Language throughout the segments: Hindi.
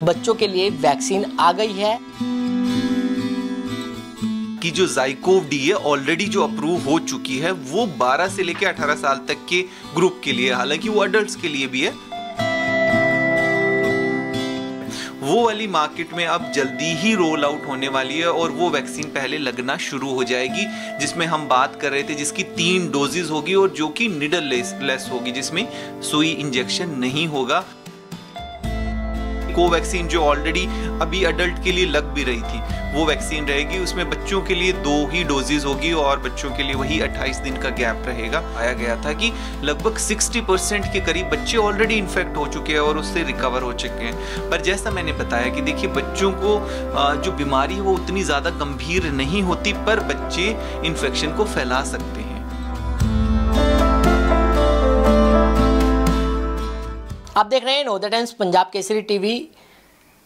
बच्चों के लिए वैक्सीन आ गई है कि जो ज़ाइकोव-डी है ऑलरेडी जो अप्रूव हो चुकी है वो 12 से लेकर 18 साल तक के ग्रुप के लिए, हालांकि वो अडल्ट्स के लिए भी है। वो वाली मार्केट में अब जल्दी ही रोल आउट होने वाली है और वो वैक्सीन पहले लगना शुरू हो जाएगी, जिसमें हम बात कर रहे थे, जिसकी 3 डोजेज होगी और जो कि निडल लेस होगी, जिसमें सुई इंजेक्शन नहीं होगा। कोवैक्सीन जो ऑलरेडी अभी अडल्ट के लिए लग भी रही थी वो वैक्सीन रहेगी, उसमें बच्चों के लिए 2 ही डोजेज होगी और बच्चों के लिए वही 28 दिन का गैप रहेगा। पाया गया था कि लगभग 60% के करीब बच्चे ऑलरेडी इन्फेक्ट हो चुके हैं और उससे रिकवर हो चुके हैं। पर जैसा मैंने बताया कि देखिए, बच्चों को जो बीमारी है वो उतनी ज़्यादा गंभीर नहीं होती, पर बच्चे इन्फेक्शन को फैला सकते हैं। आप देख रहे हैं नवोदय टाइम्स पंजाब केसरी टीवी।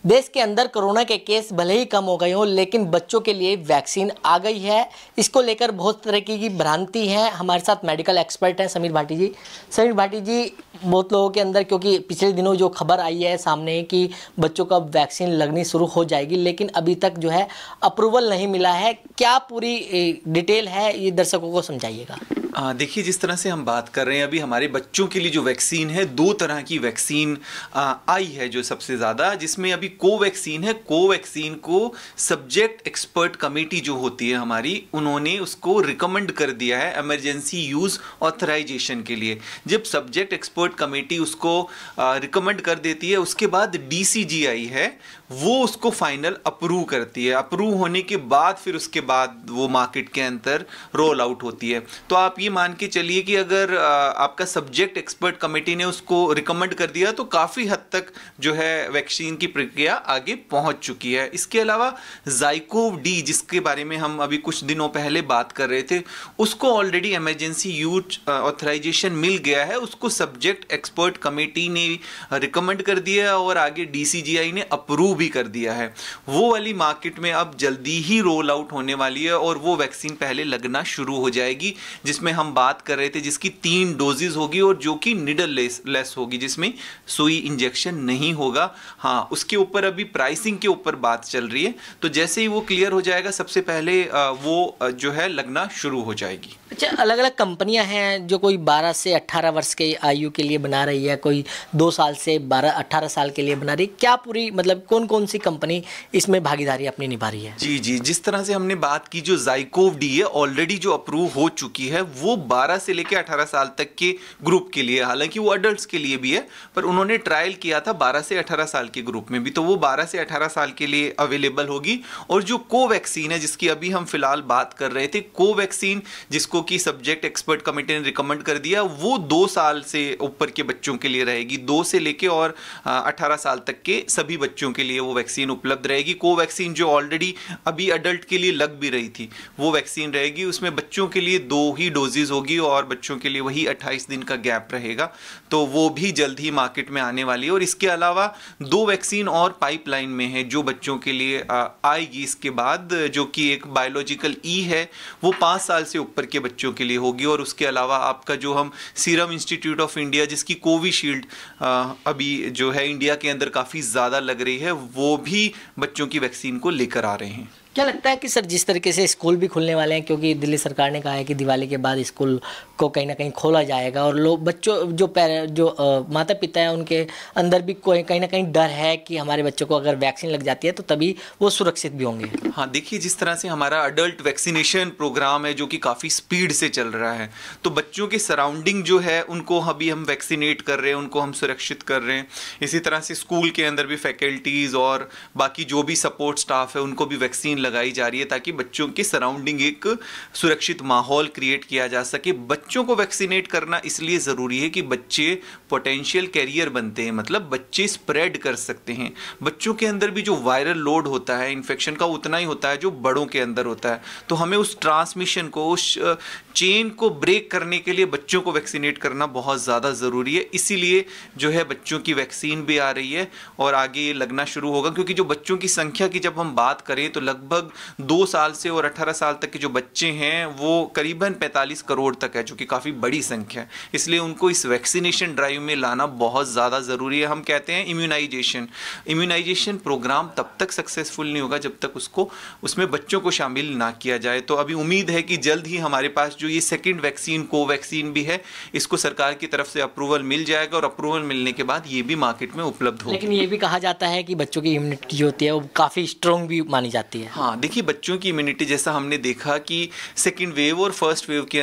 देश के अंदर कोरोना के केस भले ही कम हो गए हों, लेकिन बच्चों के लिए वैक्सीन आ गई है। इसको लेकर बहुत तरह की भ्रांति है। हमारे साथ मेडिकल एक्सपर्ट हैं समीर भाटी जी। समीर भाटी जी, बहुत लोगों के अंदर, क्योंकि पिछले दिनों जो खबर आई है सामने कि बच्चों को अब वैक्सीन लगनी शुरू हो जाएगी, लेकिन अभी तक जो है अप्रूवल नहीं मिला है। क्या पूरी डिटेल है, ये दर्शकों को समझाइएगा। देखिए, जिस तरह से हम बात कर रहे हैं, अभी हमारे बच्चों के लिए जो वैक्सीन है, 2 तरह की वैक्सीन आई है जो सबसे ज़्यादा, जिसमें अभी कोवैक्सीन है। कोवैक्सीन को सब्जेक्ट एक्सपर्ट कमेटी जो होती है हमारी, उन्होंने उसको रिकमेंड कर दिया है इमरजेंसी यूज़ ऑथराइजेशन के लिए। जब सब्जेक्ट एक्सपर्ट कमेटी उसको रिकमेंड कर देती है, उसके बाद DCGI है वो उसको फाइनल अप्रूव करती है। अप्रूव होने के बाद फिर उसके बाद वो मार्केट के अंदर रोल आउट होती है। तो आप ये मान के चलिए कि अगर आपका सब्जेक्ट एक्सपर्ट कमेटी ने उसको रिकमेंड कर दिया तो काफ़ी हद तक जो है वैक्सीन की प्रक्रिया आगे पहुंच चुकी है। इसके अलावा ज़ाइकोव-डी, जिसके बारे में हम अभी कुछ दिनों पहले बात कर रहे थे, उसको ऑलरेडी इमरजेंसी यूज ऑथराइजेशन मिल गया है। उसको सब्जेक्ट एक्सपर्ट कमेटी ने रिकमेंड कर दिया और आगे DCGI ने अप्रूव भी कर दिया है। वो वाली मार्केट में अब जल्दी ही रोल आउट होने वाली है और वो वैक्सीन पहले लगना शुरू हो जाएगी, जिसमें हम बात कर रहे थे, जिसकी 3 डोजेज होगी और जो कि निडल लेस होगी, जिसमें सुई इंजेक्शन नहीं होगा। हाँ, उसके ऊपर अभी प्राइसिंग के ऊपर बात चल रही है, तो जैसे ही वो क्लियर हो जाएगा, सबसे पहले वो जो है लगना शुरू हो जाएगी। अच्छा, अलग अलग कंपनियां हैं जो कोई 12 से 18 वर्ष के आयु के लिए बना रही है, कोई 2 साल से 18 साल के लिए बना रही है। क्या पूरी मतलब कौन सी कंपनी इसमें भागीदारी अपनी निभा रही है? जी, जिस तरह से हमने बात की, जो ज़ाइकोव-डी है ऑलरेडी जो अप्रूव हो चुकी है वो 12 से लेकर 18 साल तक के ग्रुप के लिए, हालांकि वो अडल्ट्स के लिए भी है, पर उन्होंने ट्रायल किया था 12 से 18 साल के ग्रुप में भी, तो वो 12 से 18 साल के लिए अवेलेबल होगी। और जो कोवैक्सीन है, जिसकी अभी हम फिलहाल बात कर रहे थे, कोवैक्सीन जिसको कि सब्जेक्ट एक्सपर्ट कमेटी ने रिकमेंड कर दिया, वो 2 साल से ऊपर के बच्चों के लिए रहेगी। 2 से लेके और 18 साल तक के सभी बच्चों के लिए वो वैक्सीन उपलब्ध रहेगी। कोवैक्सीन जो ऑलरेडी अभी अडल्ट के लिए लग भी रही थी वो वैक्सीन रहेगी, उसमें बच्चों के लिए 2 ही डोजेज होगी और बच्चों के लिए वही 28 दिन का गैप रहेगा, तो वो भी जल्द ही मार्केट में आने वाली है। और इसके अलावा 2 वैक्सीन और पाइपलाइन में है जो बच्चों के लिए आएगी इसके बाद, जो कि एक बायोलॉजिकल ई है, वो 5 साल से ऊपर के बच्चों के लिए होगी। और उसके अलावा आपका जो हम सीरम इंस्टीट्यूट ऑफ इंडिया, जिसकी कोविशील्ड अभी जो है इंडिया के अंदर काफ़ी ज़्यादा लग रही है, वो भी बच्चों की वैक्सीन को लेकर आ रहे हैं। क्या लगता है कि सर, जिस तरीके से स्कूल भी खुलने वाले हैं, क्योंकि दिल्ली सरकार ने कहा है कि दिवाली के बाद स्कूल को कहीं ना कहीं खोला जाएगा, और लोग बच्चों जो माता पिता हैं उनके अंदर भी कहीं ना कहीं डर है कि हमारे बच्चों को अगर वैक्सीन लग जाती है तो तभी वो सुरक्षित भी होंगे। हाँ, देखिए, जिस तरह से हमारा अडल्ट वैक्सीनेशन प्रोग्राम है जो कि काफ़ी स्पीड से चल रहा है, तो बच्चों के सराउंडिंग जो है उनको अभी हम वैक्सीनेट कर रहे हैं, उनको हम सुरक्षित कर रहे हैं। इसी तरह से स्कूल के अंदर भी फैकल्टीज़ और बाकी जो भी सपोर्ट स्टाफ है उनको भी वैक्सीन लगाई जा रही है, ताकि बच्चों के सराउंडिंग एक सुरक्षित माहौल क्रिएट किया जा सके। बच्चों को वैक्सीनेट करना इसलिए ज़रूरी है कि बच्चे पोटेंशियल कैरियर बनते हैं, मतलब बच्चे स्प्रेड कर सकते हैं। बच्चों के अंदर भी जो वायरल लोड होता है इन्फेक्शन का, उतना ही होता है जो बड़ों के अंदर होता है, तो हमें उस ट्रांसमिशन को, उस चेन को ब्रेक करने के लिए बच्चों को वैक्सीनेट करना बहुत ज़्यादा ज़रूरी है। इसीलिए जो है बच्चों की वैक्सीन भी आ रही है और आगे ये लगना शुरू होगा, क्योंकि जो बच्चों की संख्या की जब हम बात करें तो लगभग लगभग 2 साल से और 18 साल तक के जो बच्चे हैं वो करीबन 45 करोड़ तक है, जो कि काफ़ी बड़ी संख्या है। इसलिए उनको इस वैक्सीनेशन ड्राइव में लाना बहुत ज़्यादा ज़रूरी है। हम कहते हैं इम्यूनाइजेशन प्रोग्राम तब तक सक्सेसफुल नहीं होगा जब तक उसमें बच्चों को शामिल ना किया जाए। तो अभी उम्मीद है कि जल्द ही हमारे पास जो ये सेकेंड वैक्सीन कोवैक्सीन भी है, इसको सरकार की तरफ से अप्रूवल मिल जाएगा और अप्रूवल मिलने के बाद ये भी मार्केट में उपलब्ध होगी। लेकिन ये भी कहा जाता है कि बच्चों की इम्यूनिटी जो होती है वो काफ़ी स्ट्रॉन्ग भी मानी जाती है। हाँ, देखिए बच्चों की इम्यूनिटी जैसा हमने देखा कि सेकेंड वेव और फर्स्ट वेव के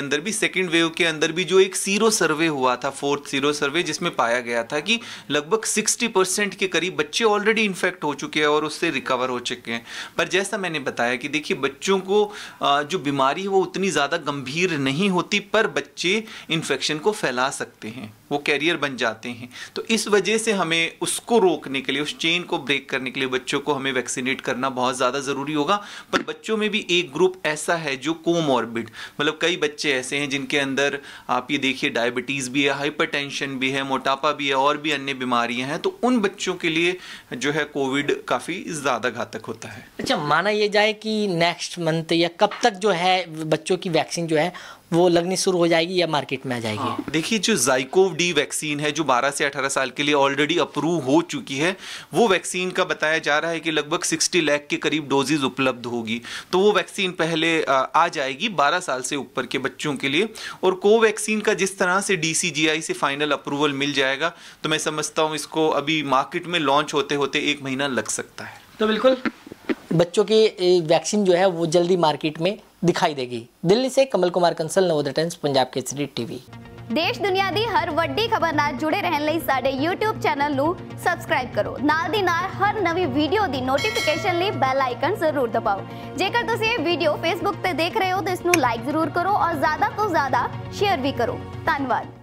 अंदर भी जो एक सीरो सर्वे हुआ था, 4th सीरो सर्वे, जिसमें पाया गया था कि लगभग 60% के करीब बच्चे ऑलरेडी इन्फेक्ट हो चुके हैं और उससे रिकवर हो चुके हैं। पर जैसा मैंने बताया कि देखिए बच्चों को जो बीमारी है वो उतनी ज़्यादा गंभीर नहीं होती, पर बच्चे इन्फेक्शन को फैला सकते हैं, वो कैरियर बन जाते हैं। तो इस वजह से हमें उसको रोकने के लिए, उस चेन को ब्रेक करने के लिए बच्चों को हमें वैक्सीनेट करना बहुत ज़्यादा ज़रूरी होगा। पर बच्चों में भी एक ग्रुप ऐसा है जो कोमॉर्बिड, मतलब कई बच्चे ऐसे हैं जिनके अंदर आप ये देखिए डायबिटीज़ भी है, हाइपरटेंशन भी है, मोटापा भी है और भी अन्य बीमारियां हैं। तो उन बच्चों के लिए जो है कोविड काफ़ी ज़्यादा घातक होता है। अच्छा, माना ये जाए कि नेक्स्ट मंथ या कब तक जो है बच्चों की वैक्सीन जो है वो लगनी शुरू हो जाएगी या मार्केट में आ जाएगी? हाँ, देखिए जो ज़ाइकोव-डी वैक्सीन है जो 12 से 18 साल के लिए ऑलरेडी अप्रूव हो चुकी है, वो वैक्सीन का बताया जा रहा है कि लगभग 60 लाख के करीब डोजेज उपलब्ध होगी। तो वो वैक्सीन पहले आ जाएगी 12 साल से ऊपर के बच्चों के लिए। और कोवैक्सीन का जिस तरह से DCGI से फाइनल अप्रूवल मिल जाएगा, तो मैं समझता हूँ इसको अभी मार्केट में लॉन्च होते होते 1 महीना लग सकता है। तो बिल्कुल बच्चों की वैक्सीन जो है वो जल्दी मार्केट में दिखाई देगी। दिल्ली से कमल कुमार कंसल, नवोदय टाइम्स, पंजाब केसरी टीवी। देश दुनिया दी हर वड्डी खबर नाल जुड़े रहने लई साडे YouTube चैनल नू सबसक्राइब करो। नाल दी नाल हर नवी वीडियो दी नोटिफिकेशन लई बेल आइकन जरूर दबाओ। जेकर तुसीं ये वीडियो Facebook ते देख रहे हो तो इसनू लाइक जरूर करो और ज्यादा तो ज्यादा शेयर भी करो। धन्यवाद।